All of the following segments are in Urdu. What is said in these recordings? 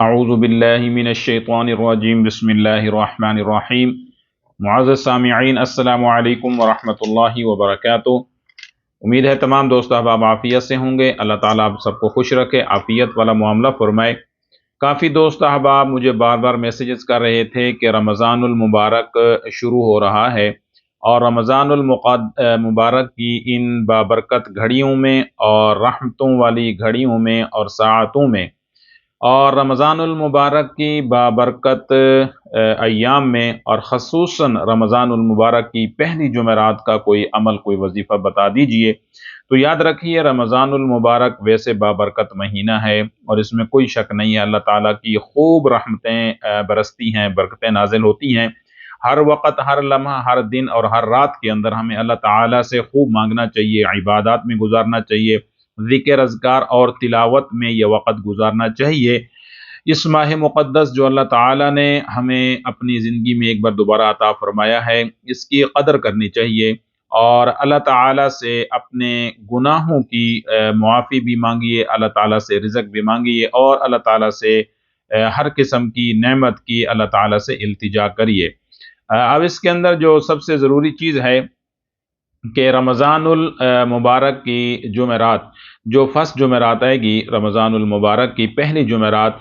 اعوذ باللہ من الشیطان الرجیم بسم اللہ الرحمن الرحیم۔ معزز سامعین، السلام علیکم ورحمۃ اللہ وبرکاتہ۔ امید ہے تمام دوست احباب عافیت سے ہوں گے۔ اللہ تعالیٰ آپ سب کو خوش رکھے، عافیت والا معاملہ فرمائے۔ کافی دوست احباب مجھے بار بار میسیجز کر رہے تھے کہ رمضان المبارک شروع ہو رہا ہے، اور رمضان المبارک کی ان بابرکت گھڑیوں میں اور رحمتوں والی گھڑیوں میں اور ساعتوں میں، اور رمضان المبارک کی بابرکت ایام میں، اور خصوصاً رمضان المبارک کی پہلی جمعرات کا کوئی عمل، کوئی وظیفہ بتا دیجئے۔ تو یاد رکھیے، رمضان المبارک ویسے بابرکت مہینہ ہے، اور اس میں کوئی شک نہیں ہے اللہ تعالیٰ کی خوب رحمتیں برستی ہیں، برکتیں نازل ہوتی ہیں۔ ہر وقت، ہر لمحہ، ہر دن اور ہر رات کے اندر ہمیں اللہ تعالیٰ سے خوب مانگنا چاہیے، عبادات میں گزارنا چاہیے، ذکر اذکار اور تلاوت میں یہ وقت گزارنا چاہیے۔ اس ماہ مقدس جو اللہ تعالیٰ نے ہمیں اپنی زندگی میں ایک بار دوبارہ عطا فرمایا ہے، اس کی قدر کرنی چاہیے، اور اللہ تعالیٰ سے اپنے گناہوں کی معافی بھی مانگیے، اللہ تعالیٰ سے رزق بھی مانگیے، اور اللہ تعالیٰ سے ہر قسم کی نعمت کی اللہ تعالیٰ سے التجا کریے۔ اب اس کے اندر جو سب سے ضروری چیز ہے کہ رمضان المبارک کی جمعرات، جو فرسٹ جمعرات آئے گی رمضان المبارک کی پہلی جمعرات،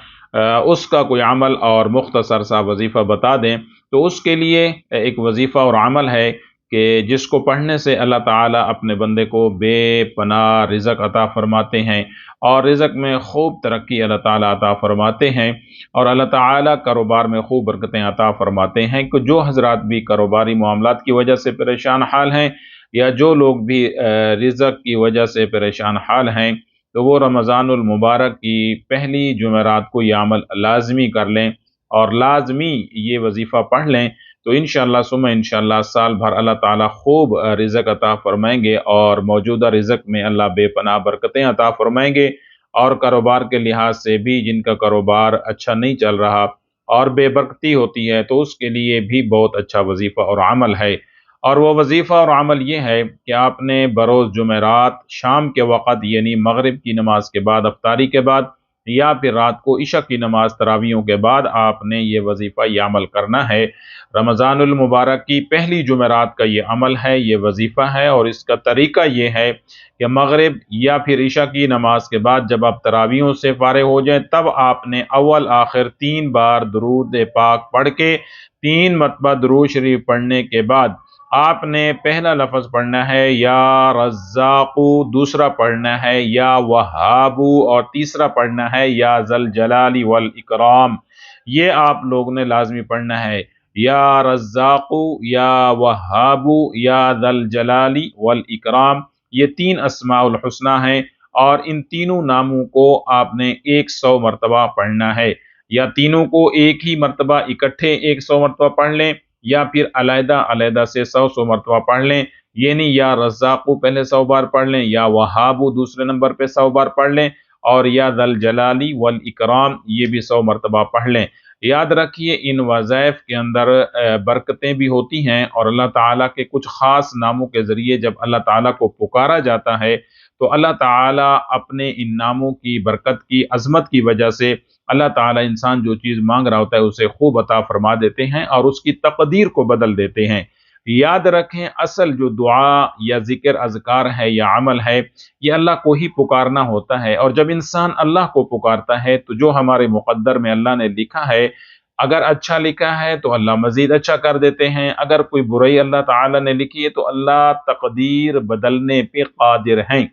اس کا کوئی عمل اور مختصر سا وظیفہ بتا دیں۔ تو اس کے لیے ایک وظیفہ اور عمل ہے کہ جس کو پڑھنے سے اللہ تعالیٰ اپنے بندے کو بے پناہ رزق عطا فرماتے ہیں، اور رزق میں خوب ترقی اللہ تعالیٰ عطا فرماتے ہیں، اور اللہ تعالیٰ کاروبار میں خوب برکتیں عطا فرماتے ہیں۔ کہ جو حضرات بھی کاروباری معاملات کی وجہ سے پریشان حال ہیں، یا جو لوگ بھی رزق کی وجہ سے پریشان حال ہیں، تو وہ رمضان المبارک کی پہلی جمعرات کو یہ عمل لازمی کر لیں، اور لازمی یہ وظیفہ پڑھ لیں، تو انشاءاللہ ثم انشاءاللہ سال بھر اللہ تعالیٰ خوب رزق عطا فرمائیں گے، اور موجودہ رزق میں اللہ بے پناہ برکتیں عطا فرمائیں گے۔ اور کاروبار کے لحاظ سے بھی جن کا کاروبار اچھا نہیں چل رہا اور بے برکتی ہوتی ہے، تو اس کے لیے بھی بہت اچھا وظیفہ اور عمل ہے۔ اور وہ وظیفہ اور عمل یہ ہے کہ آپ نے بروز جمعرات شام کے وقت، یعنی مغرب کی نماز کے بعد، افطاری کے بعد، یا پھر رات کو عشاء کی نماز تراویحوں کے بعد آپ نے یہ وظیفہ، یہ عمل کرنا ہے۔ رمضان المبارک کی پہلی جمعرات کا یہ عمل ہے، یہ وظیفہ ہے، اور اس کا طریقہ یہ ہے کہ مغرب یا پھر عشاء کی نماز کے بعد جب آپ تراویحوں سے فارغ ہو جائیں، تب آپ نے اول آخر 3 بار درود پاک پڑھ کے، 3 مرتبہ درود شریف پڑھنے کے بعد آپ نے پہلا لفظ پڑھنا ہے یا رزاق، دوسرا پڑھنا ہے یا وہاب، اور تیسرا پڑھنا ہے یا ذل جلال والاکرام۔ یہ آپ لوگوں نے لازمی پڑھنا ہے، یا رزاق، یا وہاب، یا ذل جلال والاکرام۔ یہ 3 اسماء الحسنی ہیں، اور ان تینوں ناموں کو آپ نے 100 مرتبہ پڑھنا ہے، یا تینوں کو ایک ہی مرتبہ اکٹھے 100 مرتبہ پڑھ لیں، یا پھر علیحدہ علیحدہ سے 100 مرتبہ پڑھ لیں، یعنی یا رزاق پہلے 100 بار پڑھ لیں، یا وہاب دوسرے نمبر پہ 100 بار پڑھ لیں، اور یا ذل جلالی والاکرام یہ بھی 100 مرتبہ پڑھ لیں۔ یاد رکھیے، ان وظائف کے اندر برکتیں بھی ہوتی ہیں، اور اللہ تعالیٰ کے کچھ خاص ناموں کے ذریعے جب اللہ تعالیٰ کو پکارا جاتا ہے، تو اللہ تعالیٰ اپنے ان ناموں کی برکت کی عظمت کی وجہ سے اللہ تعالیٰ انسان جو چیز مانگ رہا ہوتا ہے اسے خوب عطا فرما دیتے ہیں، اور اس کی تقدیر کو بدل دیتے ہیں۔ یاد رکھیں، اصل جو دعا یا ذکر اذکار ہے یا عمل ہے، یہ اللہ کو ہی پکارنا ہوتا ہے، اور جب انسان اللہ کو پکارتا ہے تو جو ہمارے مقدر میں اللہ نے لکھا ہے، اگر اچھا لکھا ہے تو اللہ مزید اچھا کر دیتے ہیں، اگر کوئی برائی اللہ تعالیٰ نے لکھی ہے تو اللہ تقدیر بدلنے پہ قادر ہیں۔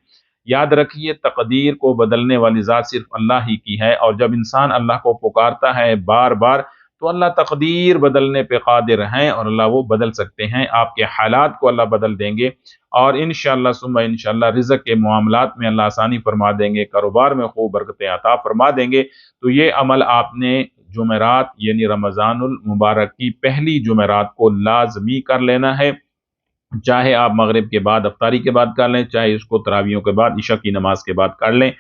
یاد رکھیے، تقدیر کو بدلنے والی ذات صرف اللہ ہی کی ہے، اور جب انسان اللہ کو پکارتا ہے بار بار تو اللہ تقدیر بدلنے پہ قادر ہیں، اور اللہ وہ بدل سکتے ہیں، آپ کے حالات کو اللہ بدل دیں گے، اور انشاءاللہ ثم انشاءاللہ رزق کے معاملات میں اللہ آسانی فرما دیں گے، کاروبار میں خوب برکتیں عطا فرما دیں گے۔ تو یہ عمل آپ نے جمعرات یعنی رمضان المبارک کی پہلی جمعرات کو لازمی کر لینا ہے، چاہے آپ مغرب کے بعد، افطاری کے بعد کر لیں، چاہے اس کو تراویحوں کے بعد، عشاء کی نماز کے بعد کر لیں۔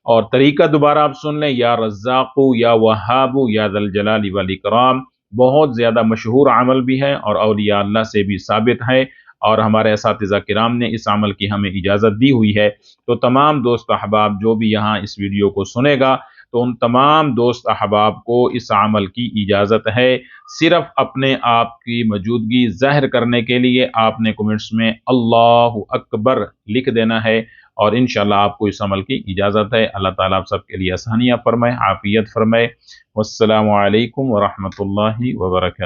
اور طریقہ دوبارہ آپ سن لیں، یا رزاق، یا وہاب، یا ذل جلال والاکرام۔ بہت زیادہ مشہور عمل بھی ہے، اور اولیاء اللہ سے بھی ثابت ہے، اور ہمارے اساتذہ کرام نے اس عمل کی ہمیں اجازت دی ہوئی ہے۔ تو تمام دوست احباب جو بھی یہاں اس ویڈیو کو سنے گا، تو ان تمام دوست احباب کو اس عمل کی اجازت ہے، صرف اپنے آپ کی موجودگی ظاہر کرنے کے لیے آپ نے کمنٹس میں اللہ اکبر لکھ دینا ہے، اور انشاءاللہ آپ کو اس عمل کی اجازت ہے۔ اللہ تعالیٰ آپ سب کے لیے آسانیاں فرمائے، عافیت فرمائے۔ والسلام علیکم ورحمۃ اللہ وبرکاتہ۔